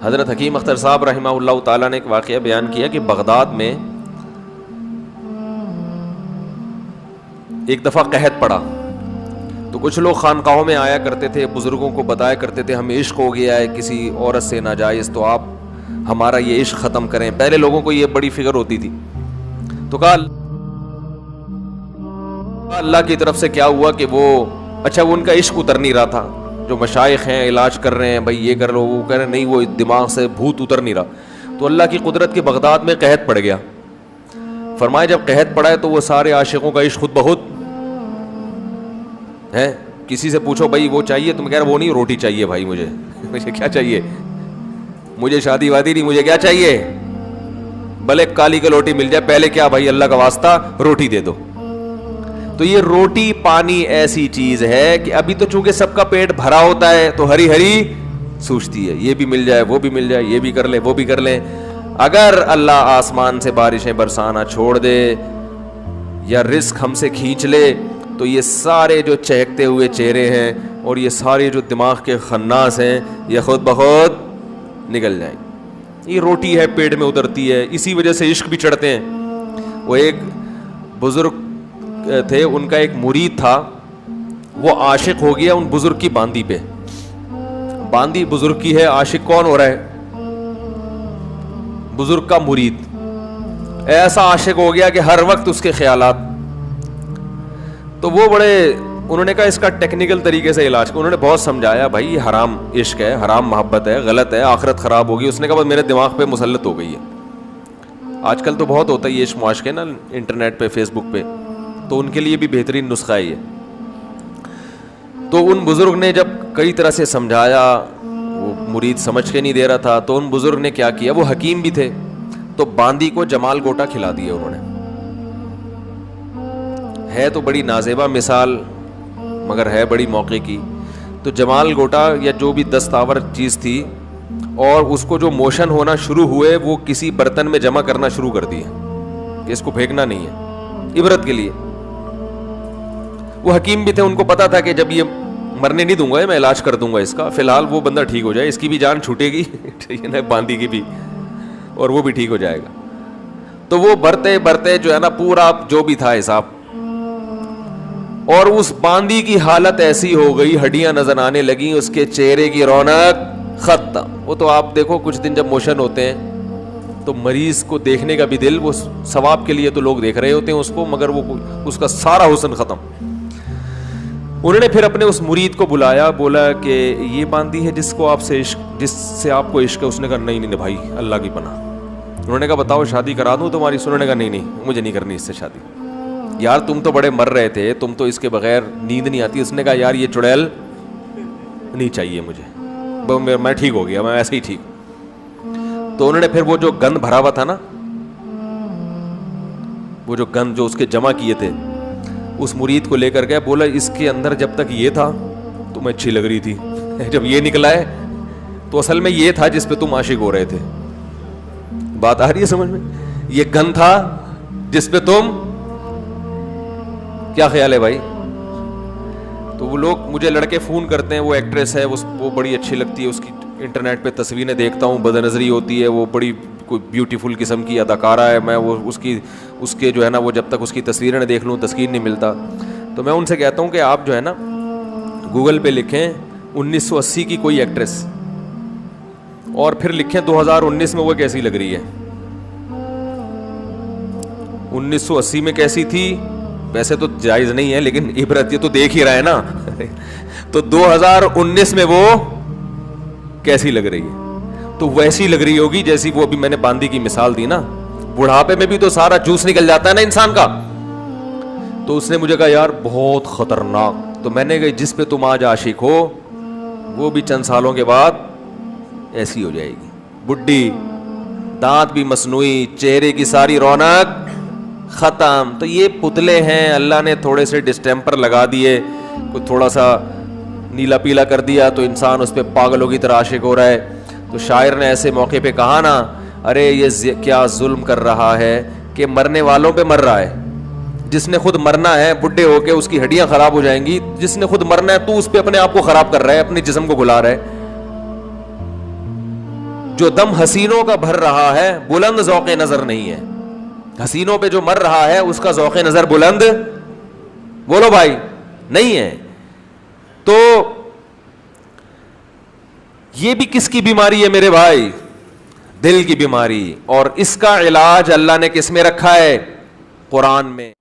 حضرت حکیم اختر صاحب رحمہ اللہ تعالیٰ نے ایک واقعہ بیان کیا کہ بغداد میں ایک دفعہ قحط پڑا تو کچھ لوگ خانقاہوں میں آیا کرتے تھے, بزرگوں کو بتایا کرتے تھے ہمیں عشق ہو گیا ہے کسی عورت سے ناجائز, تو آپ ہمارا یہ عشق ختم کریں. پہلے لوگوں کو یہ بڑی فکر ہوتی تھی. تو کہا اللہ کی طرف سے کیا ہوا کہ وہ ان کا عشق اتر نہیں رہا تھا. جو مشائخ ہیں علاج کر رہے ہیں بھائی یہ کر لو وہ کر رہے ہیں, نہیں وہ دماغ سے بھوت اتر نہیں رہا. تو اللہ کی قدرت کے بغداد میں قحط پڑ گیا. فرمایا جب قحط پڑا ہے تو وہ سارے عاشقوں کا عشق خود بخود ہے. کسی سے پوچھو بھائی وہ چاہیے, تم کہہ رہے وہ نہیں, روٹی چاہیے بھائی مجھے کیا چاہیے, مجھے شادی وادی نہیں, مجھے کیا چاہیے, بھلے کالی کا روٹی مل جائے, پہلے کیا بھائی اللہ کا واسطہ روٹی دے دو. تو یہ روٹی پانی ایسی چیز ہے کہ ابھی تو چونکہ سب کا پیٹ بھرا ہوتا ہے تو ہری ہری سوچتی ہے یہ بھی مل جائے وہ بھی مل جائے, یہ بھی کر لیں وہ بھی کر لیں. اگر اللہ آسمان سے بارشیں برسانا چھوڑ دے یا رزق ہم سے کھینچ لے تو یہ سارے جو چہکتے ہوئے چہرے ہیں اور یہ سارے جو دماغ کے خناس ہیں یہ خود بخود نکل جائیں. یہ روٹی ہے پیٹ میں اترتی ہے, اسی وجہ سے عشق بھی چڑھتے ہیں. وہ ایک بزرگ تھے, ان کا ایک مرید تھا, وہ عاشق ہو گیا ان بزرگ کی باندی پہ. باندی بزرگ کی ہے, عاشق کون ہو رہا ہے, بزرگ کا مرید. ایسا عاشق ہو گیا کہ ہر وقت اس کے خیالات. تو وہ انہوں نے کہا اس کا ٹیکنیکل طریقے سے علاج کیا. انہوں نے بہت سمجھایا بھائی یہ حرام عشق ہے, حرام محبت ہے, غلط ہے, آخرت خراب ہوگی. اس نے کہا بس میرے دماغ پہ مسلط ہو گئی ہے. آج کل تو بہت ہوتا ہے یہ عشق معاشقے نا انٹرنیٹ پہ فیس بک پہ, تو ان کے لیے بھی بہترین نسخہ ہے یہ. تو ان بزرگ نے جب کئی طرح سے سمجھایا, وہ مرید سمجھ کے نہیں دے رہا تھا, تو ان بزرگ نے کیا کیا, وہ حکیم بھی تھے, تو باندی کو جمال گوٹا کھلا دیا انہوں نے. ہے تو بڑی نازیبا مثال مگر ہے بڑی موقع کی. تو جمال گوٹا یا جو بھی دستاور چیز تھی, اور اس کو جو موشن ہونا شروع ہوئے وہ کسی برتن میں جمع کرنا شروع کر دیے کہ اس کو پھینکنا نہیں ہے, عبرت کے لیے. وہ حکیم بھی تھے, ان کو پتا تھا کہ جب یہ مرنے نہیں دوں گا, میں علاج کر دوں گا اس کا, فی الحال وہ بندہ ٹھیک ہو جائے, اس کی بھی جان چھوٹے گی باندی کی بھی, اور وہ بھی ٹھیک ہو جائے گا. تو وہ برتے برتے جو ہے نا پورا جو بھی تھا حساب, اور اس باندی کی حالت ایسی ہو گئی, ہڈیاں نظر آنے لگیں, اس کے چہرے کی رونق ختم. وہ تو آپ دیکھو کچھ دن جب موشن ہوتے ہیں تو مریض کو دیکھنے کا بھی دل, وہ ثواب کے لیے تو لوگ دیکھ رہے ہوتے ہیں اس کو, مگر وہ اس کا سارا حسن ختم. انہوں نے پھر اپنے اس مرید کو بلایا, بولا کہ یہ باندی ہے جس سے آپ کو عشق ہے. اس نے کہا نہیں بھائی اللہ کی پناہ. انہوں نے کہا بتاؤ شادی کرا دوں تمہاری. انہوں نے کہا نہیں مجھے نہیں کرنی اس سے شادی. یار تم تو بڑے مر رہے تھے, تم تو اس کے بغیر نیند نہیں آتی. اس نے کہا یار یہ چڑیل نہیں چاہیے مجھے, میں ٹھیک ہو گیا, میں ایسے ہی ٹھیک. تو انہوں نے پھر وہ جو گند بھرا ہوا تھا نا, وہ جو گند جو اس کے جمع کیے تھے, اس مرید کو لے کر گیا. بولا اس کے اندر جب تک یہ تھا تمہیں اچھی لگ رہی تھی, جب یہ نکلا ہے تو اصل میں یہ تھا جس پہ تم عاشق ہو رہے تھے. بات آ رہی ہے سمجھ میں؟ یہ گند تھا جس پہ تم, کیا خیال ہے بھائی؟ تو وہ لوگ مجھے لڑکے فون کرتے ہیں, وہ ایکٹریس ہے, وہ بڑی اچھی لگتی ہے, اس کی انٹرنیٹ پہ تصویریں دیکھتا ہوں, بد نظری ہوتی ہے, وہ بڑی کوئی بیوٹیفل قسم کی اداکارہ ہے, میں وہ اس کے جو ہے نا وہ جب تک اس کی تصویریں نہ دیکھ لوں تسکین نہیں ملتا. تو میں ان سے کہتا ہوں کہ آپ جو ہے نا گوگل پہ لکھیں 1980 کی کوئی ایکٹریس, اور پھر لکھیں 2019 میں وہ کیسی لگ رہی ہے. 1980 میں کیسی تھی ویسے تو جائز نہیں ہے, لیکن عبرت یہ تو دیکھ ہی رہا ہے نا. تو 2019 میں وہ کیسی لگ رہی ہے, تو ویسی لگ رہی ہوگی جیسی وہ ابھی میں نے باندی کی مثال دی نا. بڑھاپے میں بھی تو سارا جوس نکل جاتا ہے نا انسان کا. تو اس نے مجھے کہا یار بہت خطرناک. تو میں نے کہا جس پہ تم آج عاشق ہو وہ بھی چند سالوں کے بعد ایسی ہو جائے گی, بڈھی, دانت بھی مصنوعی, چہرے کی ساری رونق ختم. تو یہ پتلے ہیں, اللہ نے تھوڑے سے ڈسٹیمپر لگا دیے, کوئی تھوڑا سا نیلا پیلا کر دیا تو انسان اس پہ پاگلوں کی طرح عاشق ہو رہا ہے. تو شاعر نے ایسے موقع پہ کہا نا, ارے یہ کیا ظلم کر رہا ہے کہ مرنے والوں پہ مر رہا ہے. جس نے خود مرنا ہے بڈھے ہو کے اس کی ہڈیاں خراب ہو جائیں گی, جس نے خود مرنا ہے تو اس پہ اپنے آپ کو خراب کر رہا ہے, اپنے جسم کو گلا رہا ہے. جو دم حسینوں کا بھر رہا ہے بلند ذوق نظر نہیں ہے. حسینوں پہ جو مر رہا ہے اس کا ذوق نظر بلند, بولو بھائی, نہیں ہے. تو یہ بھی کس کی بیماری ہے میرے بھائی؟ دل کی بیماری. اور اس کا علاج اللہ نے کس میں رکھا ہے؟ قرآن میں.